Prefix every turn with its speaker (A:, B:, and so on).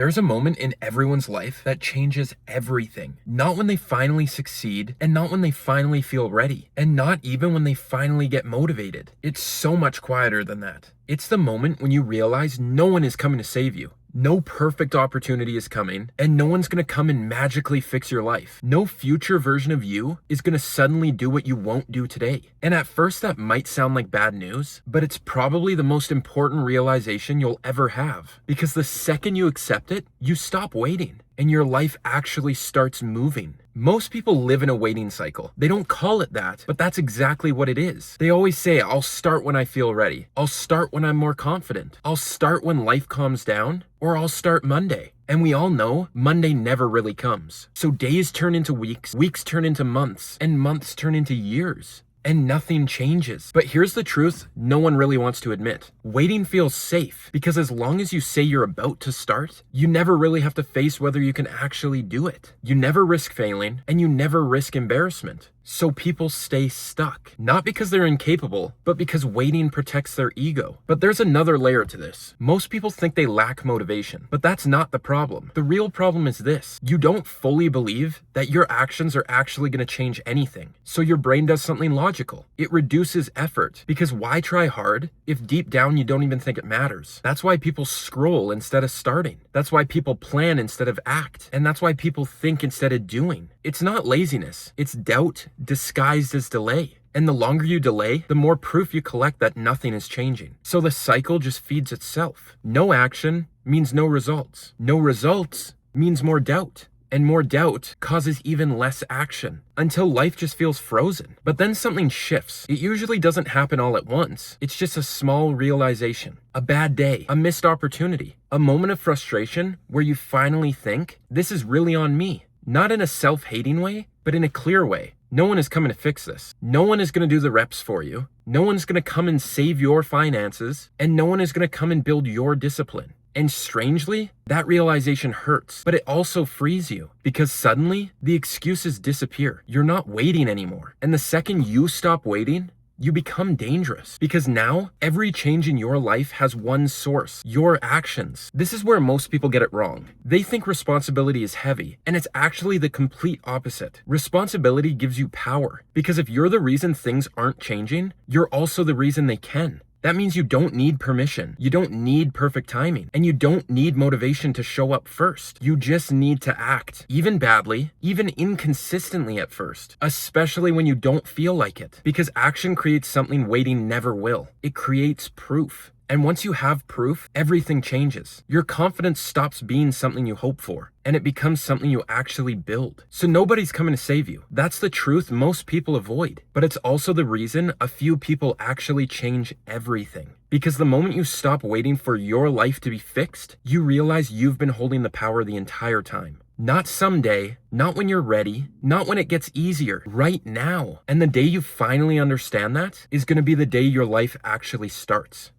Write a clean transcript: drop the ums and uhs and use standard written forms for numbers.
A: There's a moment in everyone's life that changes everything. Not when they finally succeed, and not when they finally feel ready, and not even when they finally get motivated. It's so much quieter than that. It's the moment when you realize no one is coming to save you. No perfect opportunity is coming, and no one's gonna come and magically fix your life. No future version of you is gonna suddenly do what you won't do today. And at first that might sound like bad news, but it's probably the most important realization you'll ever have. Because the second you accept it, you stop waiting, and your life actually starts moving. Most people live in a waiting cycle. They don't call it that, but that's exactly what it is. They always say, I'll start when I feel ready. I'll start when I'm more confident. I'll start when life calms down, or I'll start Monday. And we all know Monday never really comes. So days turn into weeks, weeks turn into months, and months turn into years. And nothing changes. But here's the truth no one really wants to admit. Waiting feels safe because as long as you say you're about to start, you never really have to face whether you can actually do it. You never risk failing, and you never risk embarrassment. So people stay stuck, not because they're incapable, but because waiting protects their ego. But there's another layer to this. Most people think they lack motivation, but that's not the problem. The real problem is this. You don't fully believe that your actions are actually going to change anything. So your brain does something logical. It reduces effort, because why try hard if deep down you don't even think it matters? That's why people scroll instead of starting. That's why people plan instead of act. And that's why people think instead of doing. It's not laziness. It's doubt disguised as delay. And the longer you delay, the more proof you collect that nothing is changing. So the cycle just feeds itself. No action means no results. No results means more doubt. And more doubt causes even less action until life just feels frozen. But then something shifts. It usually doesn't happen all at once. It's just a small realization, a bad day, a missed opportunity, a moment of frustration where you finally think, this is really on me. Not in a self-hating way, but in a clear way. No one is coming to fix this. No one is going to do the reps for you. No one's going to come and save your finances. And no one is going to come and build your discipline. And strangely, that realization hurts, but it also frees you because suddenly the excuses disappear. You're not waiting anymore. And the second you stop waiting, you become dangerous because now every change in your life has one source, your actions. This is where most people get it wrong. They think responsibility is heavy, and it's actually the complete opposite. Responsibility gives you power because if you're the reason things aren't changing, you're also the reason they can. That means you don't need permission, you don't need perfect timing, and you don't need motivation to show up first. You just need to act, even badly, even inconsistently at first, especially when you don't feel like it, because action creates something waiting never will. It creates proof. And once you have proof, everything changes. Your confidence stops being something you hope for, and it becomes something you actually build. So nobody's coming to save you. That's the truth most people avoid. But it's also the reason a few people actually change everything. Because the moment you stop waiting for your life to be fixed, you realize you've been holding the power the entire time. Not someday, not when you're ready, not when it gets easier, right now. And the day you finally understand that is going to be the day your life actually starts.